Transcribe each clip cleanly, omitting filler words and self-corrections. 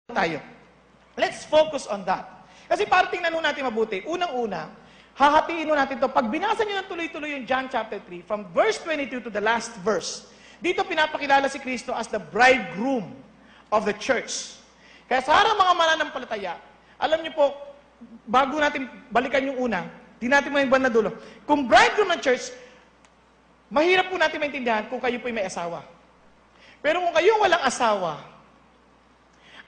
tayo. Let's focus on that. Kasi para tingnan natin mabuti, unang-una, hahatiin natin to. Pag binasa nyo ng tuloy-tuloy yung John chapter 3, from verse 22 to the last verse, dito pinapakilala si Kristo as the bridegroom of the church. Kaya sa harap mga mananampalataya, alam nyo po, bago natin balikan yung una, di natin mo yung na dulo. Kung bridegroom ng church, mahirap po natin maintindihan kung kayo po may asawa. Pero kung kayo walang asawa,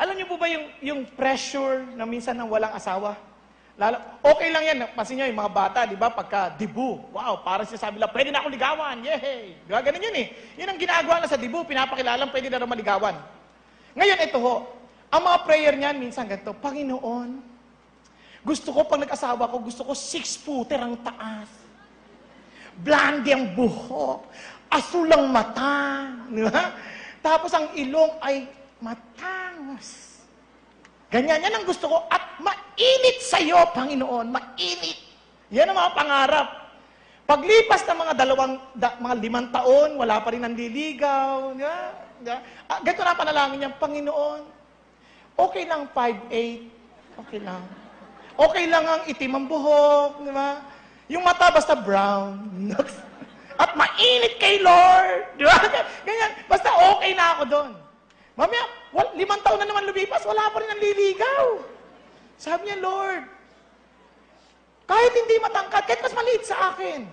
alam niyo po ba yung pressure na minsan ng walang asawa? Okay lang yan. Pansin niyo yung mga bata, di ba? Pagka dibu, wow, parang sinasabi lang, pwede na akong ligawan, yehey! Diba? Ganun yun eh. Yun ang ginagawa na sa dibu, pinapakilalang pwede na rin maligawan. Ngayon, ito ho, ang mga prayer niyan, minsan ganito, Panginoon, gusto ko pag nag-asawa ko, gusto ko 6-footer ang taas. Blondie ang buhok, asul ang mata, di ba? Tapos ang ilong ay matangos. Ganyan, yan ang gusto ko. At mainit sa'yo, Panginoon. Mainit. Yan ang mga pangarap. Paglipas ng mga mga 5 taon, wala pa rin nanliligaw. Ganito na panalangin niya, Panginoon, okay lang 5'8". Okay lang. Okay lang ang itim ang buhok. Di ba? Yung mata basta brown. At mainit kay Lord. Di ba? Ganyan. Basta okay na ako doon. Mamaya, 5 taon na naman lumipas, wala pa rin ang liligaw. Sabi niya, Lord, kahit hindi matangkad, kahit mas maliit sa akin,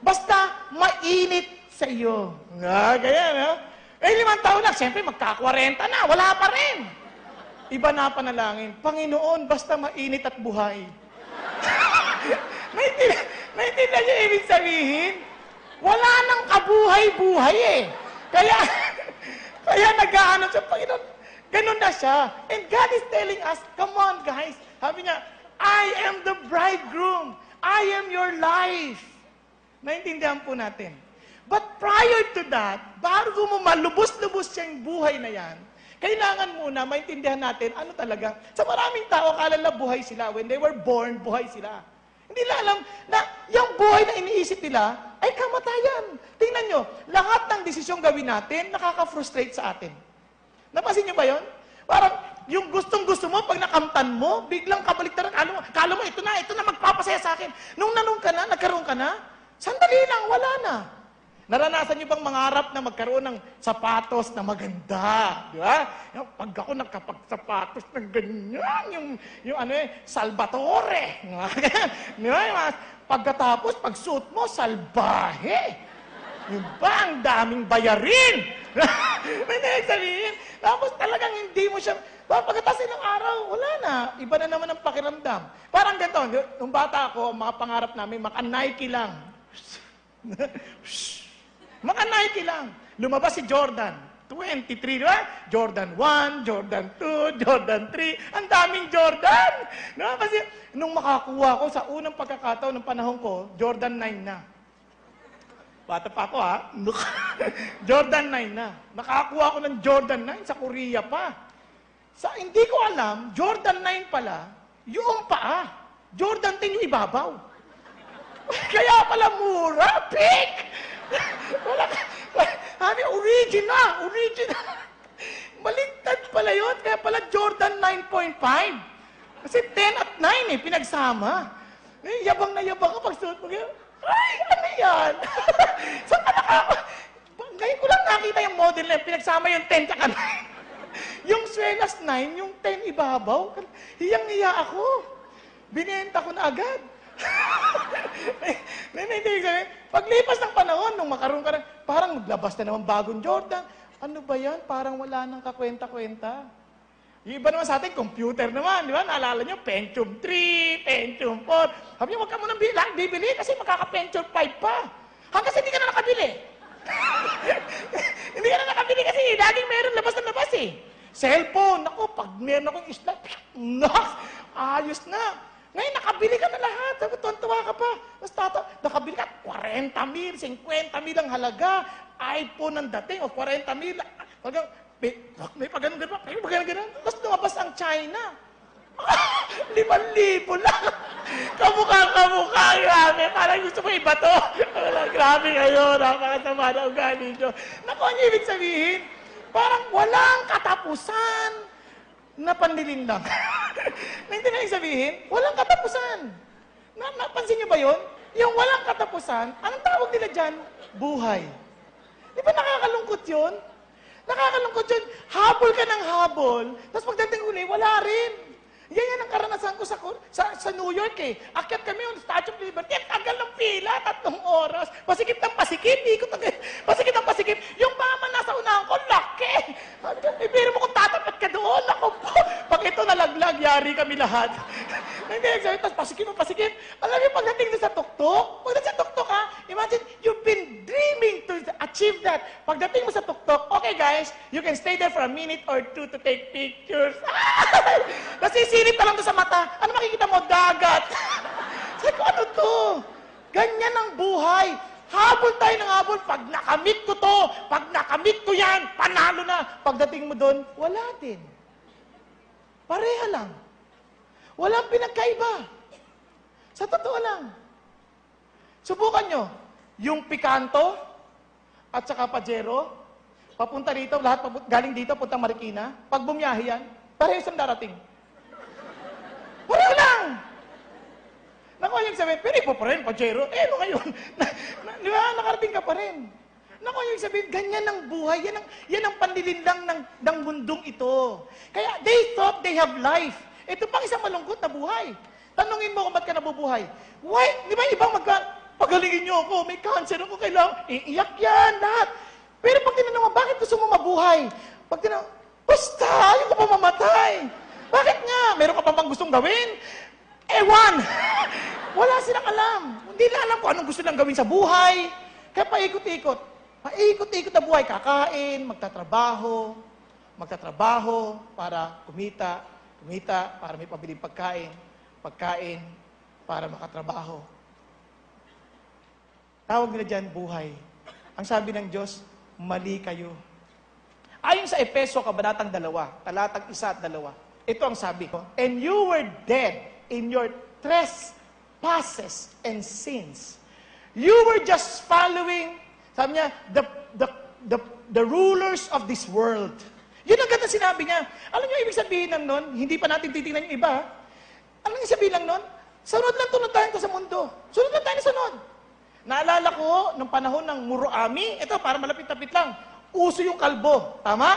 basta mainit sa iyo. Ganyan, no? 5 taon na, siyempre magka-40 na, wala pa rin. Iba na panalangin, Panginoon, basta mainit at buhay. Naintindihan niyo ibig sabihin? Wala nang kabuhay-buhay eh. Kaya nag-aano siya, Panginoon, ganun na siya. And God is telling us, come on guys, sabi niya, I am the bridegroom. I am your life. Naintindihan po natin. But prior to that, bago mo malubos-lubos siyang buhay na yan, kailangan muna maintindihan natin ano talaga. Sa maraming tao, akala nila buhay sila. When they were born, buhay sila. Hindi nila alam na yung buhay na iniisip nila ay kamatayan. Tingnan nyo, lahat ng desisyong gawin natin, nakaka-frustrate sa atin. Napansin nyo ba yun? Parang yung gustong-gusto mo, pag nakamtan mo, biglang kabaliktaran, kala mo, ito na magpapasaya sa akin. Nung nagkaroon ka na, sandali lang, wala na. Naranasan niyo bang mangarap na magkaroon ng sapatos na maganda? Di ba? Pag ako nagkapag-sapatos ng ganyan, Salvatore. Di ba? Pagkatapos, pag-suot mo, salbahe. Di ba? Ang daming bayarin. May sabihin. Tapos talagang hindi mo siya, pagkatapos ng araw, wala na. Iba na naman ang pakiramdam. Parang ganito, nung bata ako, mga pangarap namin, maka-Nike lang. Maka-Nike lang. Lumabas si Jordan. 23, di ba? Jordan 1, Jordan 2, Jordan 3. Ang daming Jordan. No? Kasi nung makakuha ko sa unang pagkakataon ng panahon ko, Jordan 9 na. Bata pa ako ha. Jordan 9 na. Nakakuha ko ng Jordan 9 sa Korea pa. Hindi ko alam, Jordan 9 pala, yung paa. Jordan 10 yung ibabaw. Kaya pala mura, pink! Original! Maligtad pala yun, kaya pala Jordan 9.5. Kasi 10 at 9 pinagsama. Yabang na yabang ka pag suot mo. Ay, ano yan? Saan ka ngayon ko lang nakita yung model na pinagsama yung 10 tsaka 9. Yung swelas 9, yung 10 ibabaw. Hiyang-hiya ako. Binenta ko na agad. Paglipas ng panahon, nung makaroon ka parang maglabas na naman bagong Jordan. Ano ba yan? Parang wala nang kakwenta-kwenta. Yung iba naman sa atin, computer naman, di ba? Naalala nyo, Pentium 3, Pentium 4. Sabi nyo, huwag ka munang bibili kasi makaka-Pentium 5 pa. Hanggang hindi ka na nakabili. Hindi ka na nakabili kasi laging meron labas na labas eh. Cellphone, ako, pag meron akong isla, ayos na. Ngayon, nakabili ka na lahat. Tuwan-tuwa ka pa. Tapos nakabili ka, 40,000, 50,000 ang halaga. iPhone ang dating, o 40,000. May pag-ganon pa, may pag-ganon. Tapos lumabas ang China. 5,000 lang. Kamukha, grabe. Parang gusto ko iba to. Grabe kayo, napakasama na ugali nyo. Naku, ang ibig sabihin, Parang walang katapusan na panlilinlang. Naintindihan yung sabihin? Walang katapusan. Napansin niyo ba yun? Yung walang katapusan, anong tawag nila dyan? Buhay. Di ba nakakalungkot yun? Nakakalungkot yun. Habol ka ng habol, tapos pagdating uli, wala rin. Yan ang karanasan ko sa New York eh. Akyat kami yung Statue of Liberty, ang tagal ng pila, 3 oras. Pasikip ng pasikip, ikot ng pasikip ng pasikip. Yung mama nasa unahan ko, laki. Ibiro mo kung tatapat ka doon, ako po. Pag ito nalaglag, yari kami lahat. Tapos pasikip ng pasikip. Alam niyo, pagdating doon sa tuktok, imagine, you've been dreaming to achieve that. Pagdating mo sa tuktok, okay guys, you can stay there for a minute or 2 to take pictures. Nasisilip ka lang doon sa mata. Ano makikita mo? Dagat. Sabi ko, ano to? Ganyan ang buhay. Habol tayo ng habol. Pag nakamit ko to, pag nakamit ko yan, panalo na. Pagdating mo doon, wala din. Pareha lang. Walang pinagkaiba. Sa totoo lang. Subukan nyo. Yung Picanto at saka Pajero, papunta dito, lahat galing dito, puntang Marikina. Pag bumiyahe yan, parehas ang darating. Pareho lang! Naku, yung sabihin, pero ipo pa rin, Pajero. Eh, ano ngayon? Di ba? Nakarating ka pa rin. Naku, yung sabihin, ganyan ang buhay. Yan ang panlilinlang ng mundong ito. Kaya, they thought they have life. Ito pang isang malungkot na buhay. Tanungin mo kung ba't ka nabubuhay. Why? Di ba ibang pagalingin niyo ako, may cancer ako, kailangan, iiyak yan, lahat. Pero pag tinanong mo, bakit gusto mo mabuhay? Pag tinanong, basta, ayaw ko pa mamatay. Bakit nga? Meron ka pa bang gustong gawin? Ewan! Wala silang alam. Hindi nila alam kung anong gusto nilang gawin sa buhay. Kaya paikot-ikot. Paikot-ikot na buhay. Kakain, magtatrabaho para kumita para may pabiling pagkain para makatrabaho. Tawag nila dyan, buhay. Ang sabi ng Diyos, mali kayo. Ayon sa Efeso, Kabanatang 2, talatang 1 at 2, ito ang sabi ko, and you were dead in your trespasses and sins. You were just following, sabi niya, the rulers of this world. Yun ang ganda sinabi niya. Alam niyo, ibig sabihin lang nun, hindi pa natin titingnan yung iba. Alam niyo, sabihin lang nun, sunod lang tunod tayo sa mundo. Sunod lang tayo na sunod. Naalala ko, nung panahon ng Muroami, ito, para malapit-lapit lang, uso yung kalbo. Tama?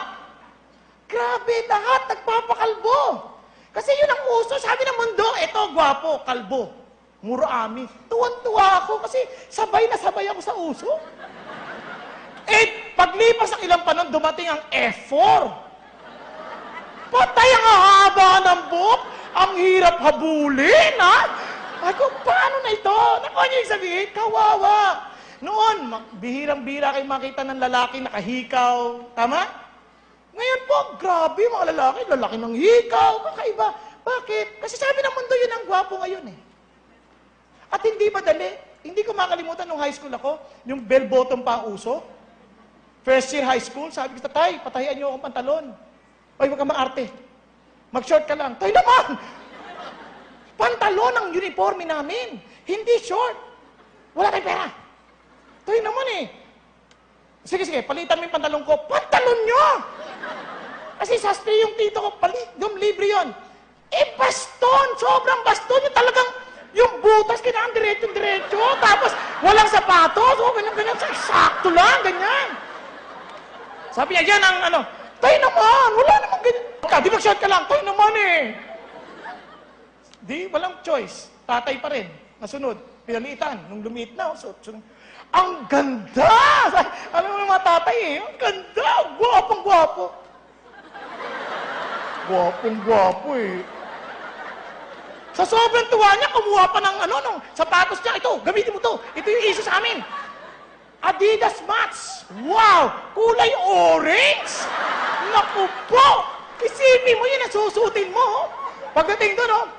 Grabe, lahat nagpapakalbo. Kasi yun ang uso, sabi ng mundo, ito, gwapo, kalbo. Muroami. Tuwan-tuwa ako kasi sabay na sabay ako sa uso. Eh, paglipas ng ilang panon, dumating ang F4. Patay ang haba ng buhok. Ang hirap habulin, ha? Ako, paano na ito? Naku, ano yung sabihin? Kawawa. Noon, bihirang-bihira kayo makita ng lalaki nakahikaw. Tama? Ngayon po, grabe mga lalaki ng hikaw, kakaiba. Bakit? Kasi sabi ng mundo yun ang gwapo ngayon eh. At hindi madali. Hindi ko makalimutan nung high school ako, yung bell-bottom pa ang uso. First year high school, sabi ko, Tay, patahian niyo akong pantalon. Ay, huwag kang maarte. Mag-short ka lang. Tay naman! Pantalon ang uniforme namin. Hindi short. Wala tayong pera. Tay naman eh. Sige, palitan mo yung pantalon ko. Pantalon nyo! Kasi sastre yung tito ko, libre yun. Eh, baston! Sobrang baston! Yung talagang, yung butas, kailangan diretso-diretso. Tapos, walang sapatos. O, ganyan. Sakto lang, ganyan. Sabi niya, yan ang Tay naman! Wala naman ganyan. Di mag-short ka lang. Tay naman eh. Di, walang choice. Tatay pa rin. Nasunod. Pinalitan. Nung lumiit na, sunod. Ang ganda! Alam mo yung mga tatay eh. Ang ganda! Gwapong-gwapo. Gwapong-gwapo eh. Sa sobrang tuwa niya, kumuha pa ng nung sapatos niya. Ito, gamitin mo to. Ito yung issue sa amin. Adidas Mats. Wow! Kulay orange! Naku po! Isipin mo yun, susutin mo. Pagdating doon,